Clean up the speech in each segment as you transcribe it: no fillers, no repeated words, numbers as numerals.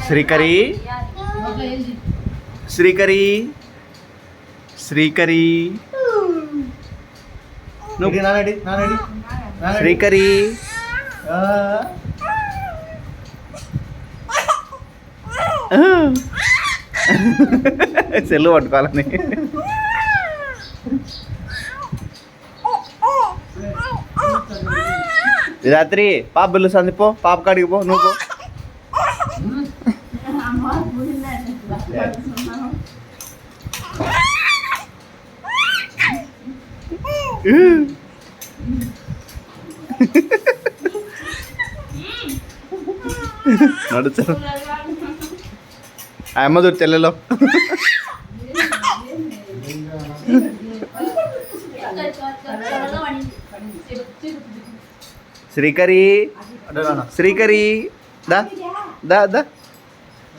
శ్రీకరి శ్రీకరి శ్రీకరి నువ్వు నానడి నానడి శ్రీకరి సెల్లు పట్టుకోవాలని రాత్రి పాప పిలుస్తుంది పో పాప కాడికి పో నువ్వు పో నడుచు అమ్మ దూరు చెల్లెలో శ్రీకరి శ్రీకరి దా దా దా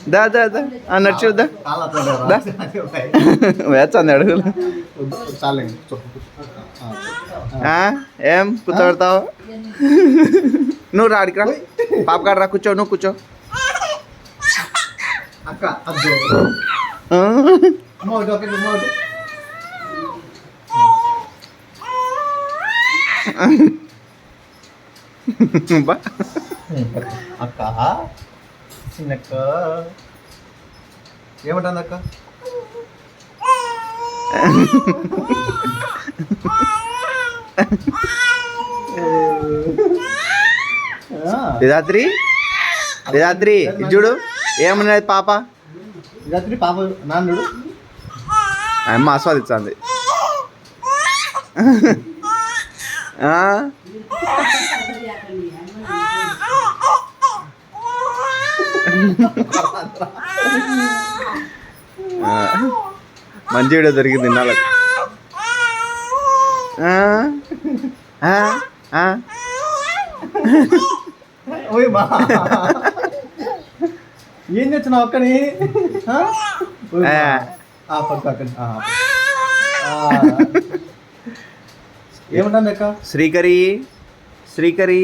దా దా దా నడిచి దా వేచంది అడుగులు ఏం కూర్చోబెడతావు నువ్వు రా అడిగి రా పాప కాడ రా కూర్చో నువ్వు కూర్చో అక్క అక్క చిన్నక్క ఏమంటుంది అక్క రాత్రి రాత్రి చూడు ఏమన్నది పాప రాత్రి పాప నాన్నుడు అమ్మ ఆస్వాదించింది మంచి వీడియో దొరికింది నాలుగు ఏం తెచ్చినావు అక్కని పక్క అక్కని ఏమంటుంది అక్క శ్రీకరి శ్రీకరి